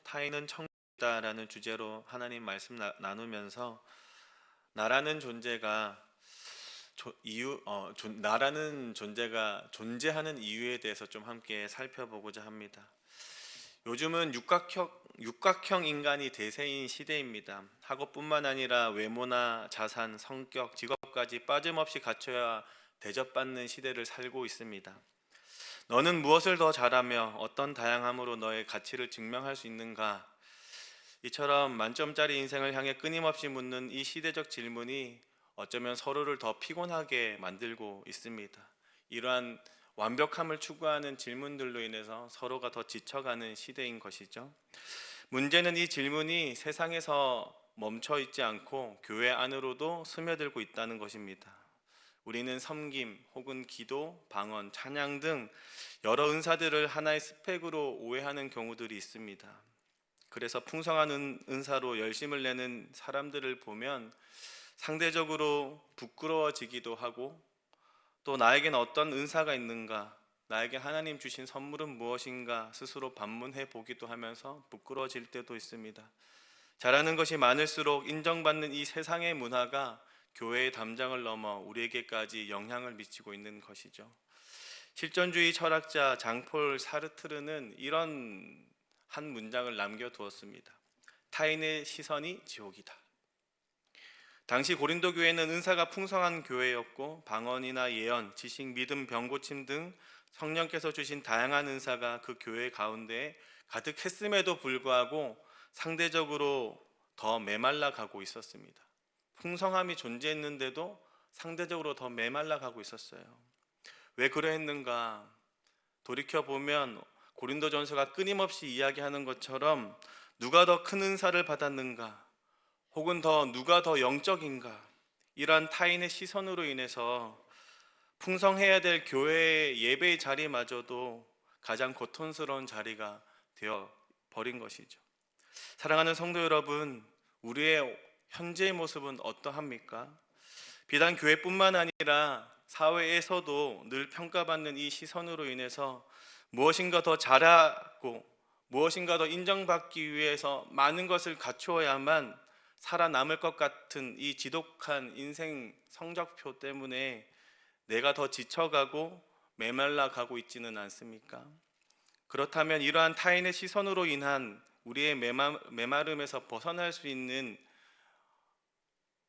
타인은 천국이다라는 주제로 하나님 말씀 나누면서 나라는 존재가 나라는 존재가 존재하는 이유에 대해서 좀 함께 살펴보고자 합니다. 요즘은 육각형 인간이 대세인 시대입니다. 학업뿐만 아니라 외모나 자산, 성격, 직업까지 빠짐없이 갖춰야 대접받는 시대를 살고 있습니다. 너는 무엇을 더 잘하며 어떤 다양함으로 너의 가치를 증명할 수 있는가? 이처럼 만점짜리 인생을 향해 끊임없이 묻는 이 시대적 질문이 어쩌면 서로를 더 피곤하게 만들고 있습니다. 이러한 완벽함을 추구하는 질문들로 인해서 서로가 더 지쳐가는 시대인 것이죠. 문제는 이 질문이 세상에서 멈춰 있지 않고 교회 안으로도 스며들고 있다는 것입니다. 우리는 섬김 혹은 기도, 방언, 찬양 등 여러 은사들을 하나의 스펙으로 오해하는 경우들이 있습니다. 그래서 풍성한 은사로 열심을 내는 사람들을 보면 상대적으로 부끄러워지기도 하고, 또 나에게는 어떤 은사가 있는가, 나에게 하나님 주신 선물은 무엇인가 스스로 반문해 보기도 하면서 부끄러워질 때도 있습니다. 잘하는 것이 많을수록 인정받는 이 세상의 문화가 교회의 담장을 넘어 우리에게까지 영향을 미치고 있는 것이죠. 실존주의 철학자 장폴 사르트르는 이런 한 문장을 남겨두었습니다. 타인의 시선이 지옥이다. 당시 고린도 교회는 은사가 풍성한 교회였고 방언이나 예언, 지식, 믿음, 병고침 등 성령께서 주신 다양한 은사가 그 교회 가운데 가득했음에도 불구하고 상대적으로 더 메말라 가고 있었습니다. 풍성함이 존재했는데도 상대적으로 더 메말라 가고 있었어요. 왜 그러했는가? 돌이켜보면 고린도전서가 끊임없이 이야기하는 것처럼 누가 더 큰 은사를 받았는가? 혹은 누가 더 영적인가? 이러한 타인의 시선으로 인해서 풍성해야 될 교회의 예배의 자리마저도 가장 고통스러운 자리가 되어 버린 것이죠. 사랑하는 성도 여러분, 우리의 현재의 모습은 어떠합니까? 비단 교회뿐만 아니라 사회에서도 늘 평가받는 이 시선으로 인해서 무엇인가 더 잘하고 무엇인가 더 인정받기 위해서 많은 것을 갖추어야만 살아남을 것 같은 이 지독한 인생 성적표 때문에 내가 더 지쳐가고 메말라 가고 있지는 않습니까? 그렇다면 이러한 타인의 시선으로 인한 우리의 메마름에서 벗어날 수 있는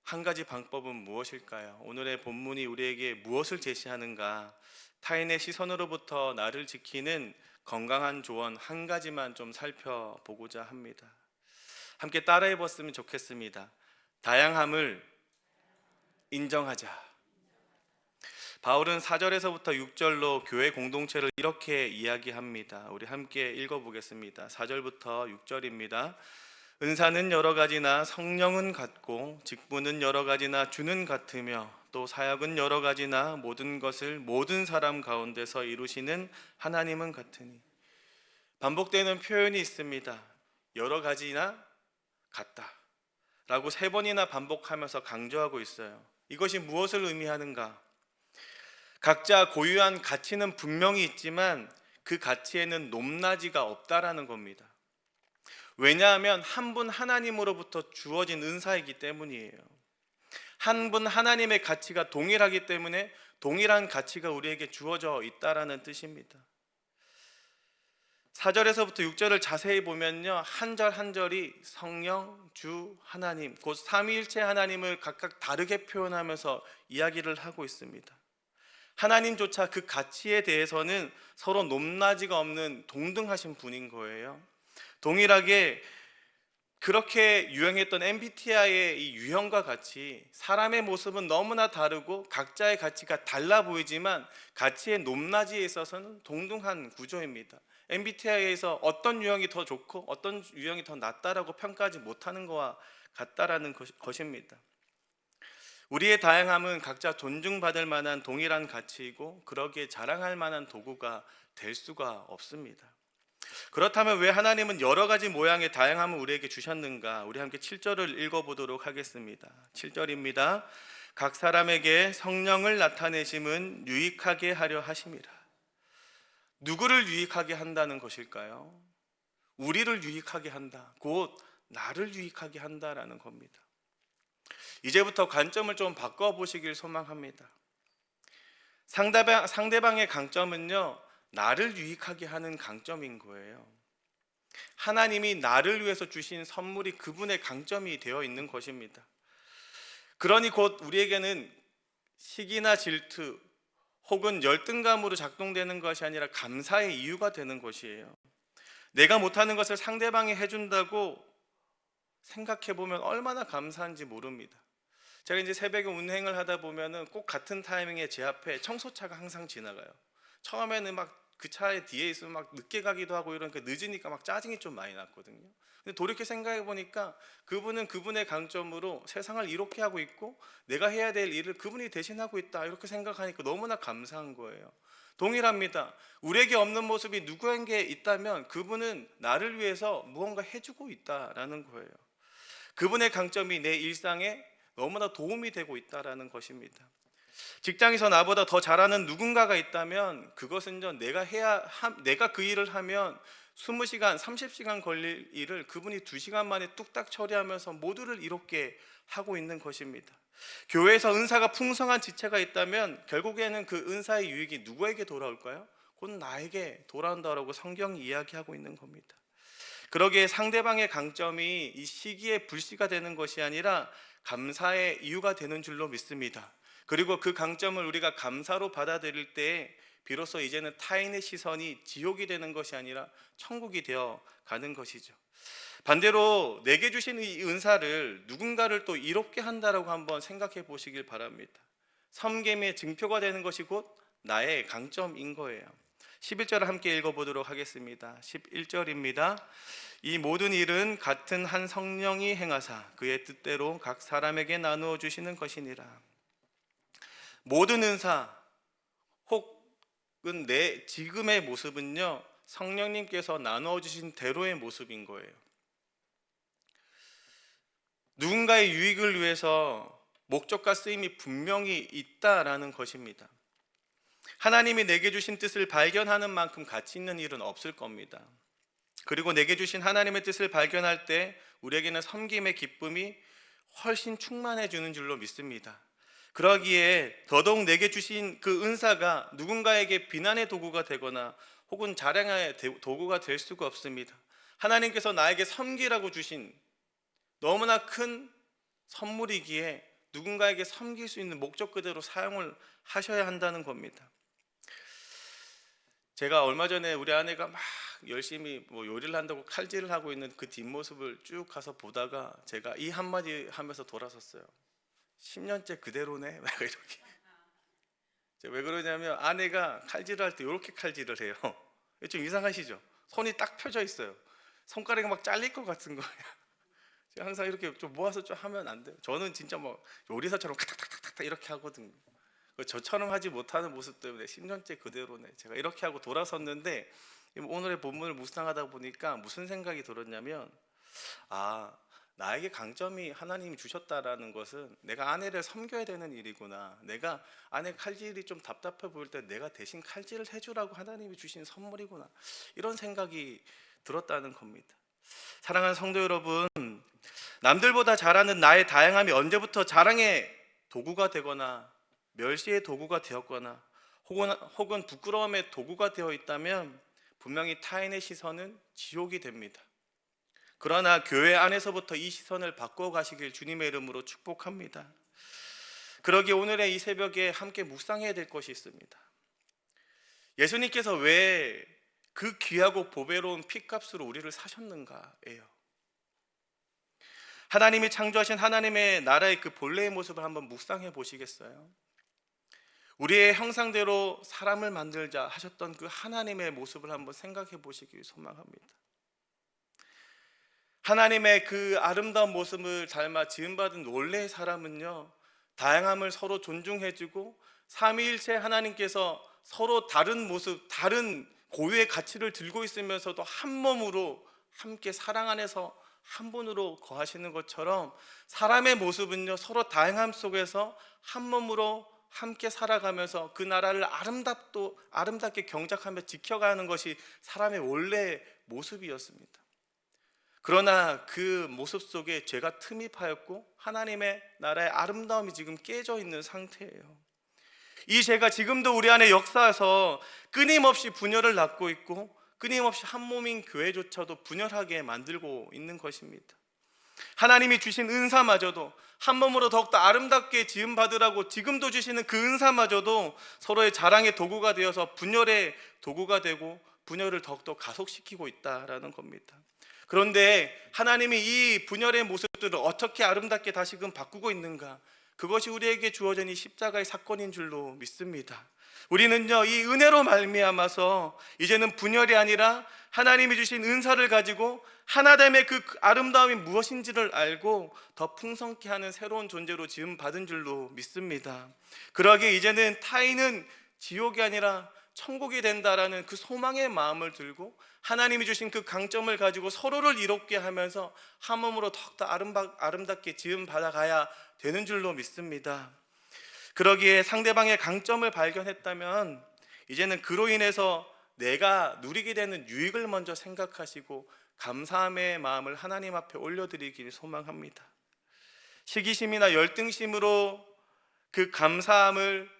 한 가지 방법은 무엇일까요? 오늘의 본문이 우리에게 무엇을 제시하는가? 타인의 시선으로부터 나를 지키는 건강한 조언 한 가지만 좀 살펴보고자 합니다. 함께 따라해 봤으면 좋겠습니다. 다양함을 인정하자. 바울은 4절에서부터 6절로 교회 공동체를 이렇게 이야기합니다. 우리 함께 읽어보겠습니다. 4절부터 6절입니다. 은사는 여러 가지나 성령은 같고 직분은 여러 가지나 주는 같으며 또 사역은 여러 가지나 모든 것을 모든 사람 가운데서 이루시는 하나님은 같으니. 반복되는 표현이 있습니다. 여러 가지나 같다 라고 3번이나 반복하면서 강조하고 있어요. 이것이 무엇을 의미하는가? 각자 고유한 가치는 분명히 있지만 그 가치에는 높낮이가 없다라는 겁니다. 왜냐하면 한 분 하나님으로부터 주어진 은사이기 때문이에요. 한 분 하나님의 가치가 동일하기 때문에 동일한 가치가 우리에게 주어져 있다라는 뜻입니다. 4절에서부터 6절을 자세히 보면요, 한 절 한 절이 성령, 주, 하나님, 곧 삼위일체 하나님을 각각 다르게 표현하면서 이야기를 하고 있습니다. 하나님조차 그 가치에 대해서는 서로 높낮이가 없는 동등하신 분인 거예요. 동일하게 그렇게 유행했던 MBTI의 이 유형과 같이 사람의 모습은 너무나 다르고 각자의 가치가 달라 보이지만 가치의 높낮이에 있어서는 동등한 구조입니다. MBTI에서 어떤 유형이 더 좋고 어떤 유형이 더 낫다라고 평가하지 못하는 것과 같다라는 것입니다. 우리의 다양함은 각자 존중받을 만한 동일한 가치이고 그러기에 자랑할 만한 도구가 될 수가 없습니다. 그렇다면 왜 하나님은 여러 가지 모양의 다양함을 우리에게 주셨는가? 우리 함께 7절을 읽어보도록 하겠습니다. 7절입니다. 각 사람에게 성령을 나타내심은 유익하게 하려 하심이라. 누구를 유익하게 한다는 것일까요? 우리를 유익하게 한다. 곧 나를 유익하게 한다라는 겁니다. 이제부터 관점을 좀 바꿔보시길 소망합니다. 상대방의 강점은요, 나를 유익하게 하는 강점인 거예요. 하나님이 나를 위해서 주신 선물이 그분의 강점이 되어 있는 것입니다. 그러니 곧 우리에게는 시기나 질투 혹은 열등감으로 작동되는 것이 아니라 감사의 이유가 되는 것이에요. 내가 못하는 것을 상대방이 해준다고 생각해보면 얼마나 감사한지 모릅니다. 제가 이제 새벽에 운행을 하다 보면은 꼭 같은 타이밍에 제 앞에 청소차가 항상 지나가요. 처음에는 막 그 차에 뒤에 있으면 막 늦게 가기도 하고 이러니까 늦으니까 막 짜증이 좀 많이 났거든요. 근데 돌이켜 생각해 보니까 그분은 그분의 강점으로 세상을 이롭게 하고 있고 내가 해야 될 일을 그분이 대신하고 있다, 이렇게 생각하니까 너무나 감사한 거예요. 동일합니다. 우리에게 없는 모습이 누구에게 있다면 그분은 나를 위해서 무언가 해주고 있다라는 거예요. 그분의 강점이 내 일상에 너무나 도움이 되고 있다라는 것입니다. 직장에서 나보다 더 잘하는 누군가가 있다면 그것은 내가 그 일을 하면 20시간, 30시간 걸릴 일을 그분이 2시간 만에 뚝딱 처리하면서 모두를 이롭게 하고 있는 것입니다. 교회에서 은사가 풍성한 지체가 있다면 결국에는 그 은사의 유익이 누구에게 돌아올까요? 곧 나에게 돌아온다라고 성경이 이야기하고 있는 겁니다. 그러기에 상대방의 강점이 이 시기에 불씨가 되는 것이 아니라 감사의 이유가 되는 줄로 믿습니다. 그리고 그 강점을 우리가 감사로 받아들일 때 비로소 이제는 타인의 시선이 지옥이 되는 것이 아니라 천국이 되어 가는 것이죠. 반대로 내게 주신 이 은사를 누군가를 또 이롭게 한다라고 한번 생각해 보시길 바랍니다. 섬김의 증표가 되는 것이 곧 나의 강점인 거예요. 11절을 함께 읽어보도록 하겠습니다. 11절입니다. 이 모든 일은 같은 한 성령이 행하사 그의 뜻대로 각 사람에게 나누어 주시는 것이니라. 모든 은사 혹은 내 지금의 모습은요, 성령님께서 나누어 주신 대로의 모습인 거예요. 누군가의 유익을 위해서 목적과 쓰임이 분명히 있다라는 것입니다. 하나님이 내게 주신 뜻을 발견하는 만큼 가치 있는 일은 없을 겁니다. 그리고 내게 주신 하나님의 뜻을 발견할 때 우리에게는 섬김의 기쁨이 훨씬 충만해지는 줄로 믿습니다. 그러기에 더더욱 내게 주신 그 은사가 누군가에게 비난의 도구가 되거나 혹은 자랑의 도구가 될 수가 없습니다. 하나님께서 나에게 섬기라고 주신 너무나 큰 선물이기에 누군가에게 섬길 수 있는 목적 그대로 사용을 하셔야 한다는 겁니다. 제가 얼마 전에 우리 아내가 막 열심히 요리를 한다고 칼질을 하고 있는 그 뒷모습을 쭉 가서 보다가 제가 이 한마디 하면서 돌아섰어요. 10년째 그대로네. 막 이렇게. 왜 그러냐면 아내가 칼질을 할 때 이렇게 칼질을 해요. 좀 이상하시죠? 손이 딱 펴져 있어요. 손가락이 막 잘릴 것 같은 거예요. 제가 항상 이렇게 좀 모아서 좀 하면 안 돼요. 저는 진짜 뭐 요리사처럼 탁탁탁탁 이렇게 하거든요. 저처럼 하지 못하는 모습 때문에 10년째 그대로네. 제가 이렇게 하고 돌아섰는데 오늘의 본문을 묵상하다 보니까 무슨 생각이 들었냐면, 나에게 강점이 하나님이 주셨다라는 것은 내가 아내를 섬겨야 되는 일이구나. 내가 아내 칼질이 좀 답답해 보일 때 내가 대신 칼질을 해주라고 하나님이 주신 선물이구나. 이런 생각이 들었다는 겁니다. 사랑하는 성도 여러분, 남들보다 잘하는 나의 다양함이 언제부터 자랑의 도구가 되거나 멸시의 도구가 되었거나 혹은 부끄러움의 도구가 되어 있다면 분명히 타인의 시선은 지옥이 됩니다. 그러나 교회 안에서부터 이 시선을 바꿔가시길 주님의 이름으로 축복합니다. 그러기에 오늘의 이 새벽에 함께 묵상해야 될 것이 있습니다. 예수님께서 왜 그 귀하고 보배로운 피값으로 우리를 사셨는가예요. 하나님이 창조하신 하나님의 나라의 그 본래의 모습을 한번 묵상해 보시겠어요? 우리의 형상대로 사람을 만들자 하셨던 그 하나님의 모습을 한번 생각해 보시길 소망합니다. 하나님의 그 아름다운 모습을 닮아 지음받은 원래의 사람은요, 다양함을 서로 존중해주고 삼위일체 하나님께서 서로 다른 모습, 다른 고유의 가치를 들고 있으면서도 한 몸으로 함께 사랑 안에서 한 분으로 거하시는 것처럼 사람의 모습은요, 서로 다양함 속에서 한 몸으로 함께 살아가면서 그 나라를 아름답게 경작하며 지켜가는 것이 사람의 원래의 모습이었습니다. 그러나 그 모습 속에 죄가 틈이 파였고 하나님의 나라의 아름다움이 지금 깨져 있는 상태예요. 이 죄가 지금도 우리 안에 역사해서 끊임없이 분열을 낳고 있고 끊임없이 한 몸인 교회조차도 분열하게 만들고 있는 것입니다. 하나님이 주신 은사마저도 한 몸으로 더욱더 아름답게 지음받으라고 지금도 주시는 그 은사마저도 서로의 자랑의 도구가 되어서 분열의 도구가 되고 분열을 더욱더 가속시키고 있다라는 겁니다. 그런데 하나님이 이 분열의 모습들을 어떻게 아름답게 다시금 바꾸고 있는가, 그것이 우리에게 주어진 이 십자가의 사건인 줄로 믿습니다. 우리는요, 이 은혜로 말미암아서 이제는 분열이 아니라 하나님이 주신 은사를 가지고 하나됨의 그 아름다움이 무엇인지를 알고 더 풍성케 하는 새로운 존재로 지음 받은 줄로 믿습니다. 그러기에 이제는 타인은 지옥이 아니라 천국이 된다라는 그 소망의 마음을 들고 하나님이 주신 그 강점을 가지고 서로를 이롭게 하면서 한 몸으로 더욱더 아름답게 지음 받아가야 되는 줄로 믿습니다. 그러기에 상대방의 강점을 발견했다면 이제는 그로 인해서 내가 누리게 되는 유익을 먼저 생각하시고 감사함의 마음을 하나님 앞에 올려드리길 소망합니다. 시기심이나 열등심으로 그 감사함을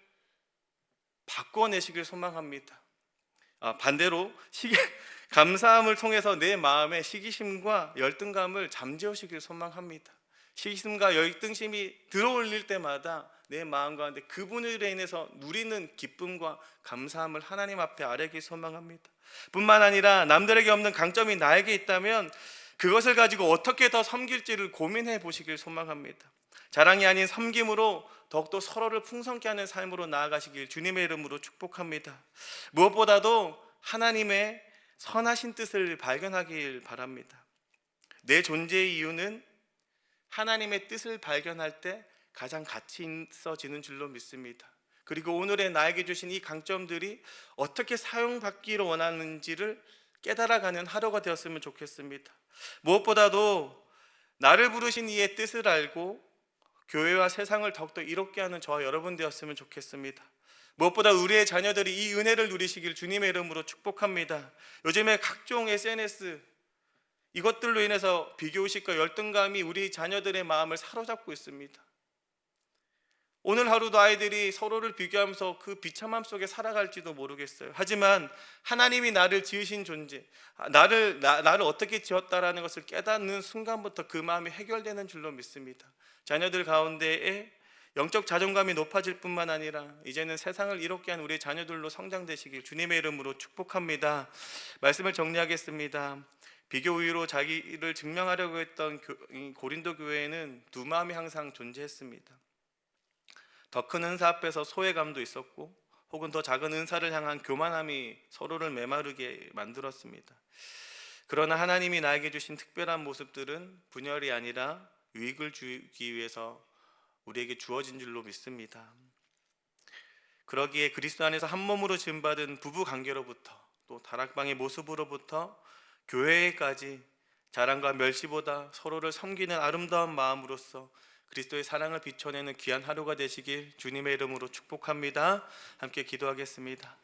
바꿔내시길 소망합니다. 반대로 감사함을 통해서 내 마음의 시기심과 열등감을 잠재우시길 소망합니다. 시기심과 열등심이 들어올릴 때마다 내 마음 가운데 그분으로 인해서 누리는 기쁨과 감사함을 하나님 앞에 아뢰길 소망합니다. 뿐만 아니라 남들에게 없는 강점이 나에게 있다면 그것을 가지고 어떻게 더 섬길지를 고민해 보시길 소망합니다. 자랑이 아닌 섬김으로 더욱더 서로를 풍성케 하는 삶으로 나아가시길 주님의 이름으로 축복합니다. 무엇보다도 하나님의 선하신 뜻을 발견하길 바랍니다. 내 존재의 이유는 하나님의 뜻을 발견할 때 가장 가치 있어지는 줄로 믿습니다. 그리고 오늘의 나에게 주신 이 강점들이 어떻게 사용받기를 원하는지를 깨달아가는 하루가 되었으면 좋겠습니다. 무엇보다도 나를 부르신 이의 뜻을 알고 교회와 세상을 더욱더 이롭게 하는 저와 여러분 되었으면 좋겠습니다. 무엇보다 우리의 자녀들이 이 은혜를 누리시길 주님의 이름으로 축복합니다. 요즘에 각종 SNS 이것들로 인해서 비교의식과 열등감이 우리 자녀들의 마음을 사로잡고 있습니다. 오늘 하루도 아이들이 서로를 비교하면서 그 비참함 속에 살아갈지도 모르겠어요. 하지만 하나님이 나를 지으신 존재, 나를 어떻게 지었다라는 것을 깨닫는 순간부터 그 마음이 해결되는 줄로 믿습니다. 자녀들 가운데에 영적 자존감이 높아질 뿐만 아니라 이제는 세상을 이롭게 한 우리 자녀들로 성장되시길 주님의 이름으로 축복합니다. 말씀을 정리하겠습니다. 비교 우위로 자기를 증명하려고 했던 고린도 교회에는 두 마음이 항상 존재했습니다. 더 큰 은사 앞에서 소외감도 있었고 혹은 더 작은 은사를 향한 교만함이 서로를 메마르게 만들었습니다. 그러나 하나님이 나에게 주신 특별한 모습들은 분열이 아니라 유익을 주기 위해서 우리에게 주어진 줄로 믿습니다. 그러기에 그리스도 안에서 한 몸으로 지음받은 부부 관계로부터 또 다락방의 모습으로부터 교회까지 자랑과 멸시보다 서로를 섬기는 아름다운 마음으로써 그리스도의 사랑을 비춰내는 귀한 하루가 되시길 주님의 이름으로 축복합니다. 함께 기도하겠습니다.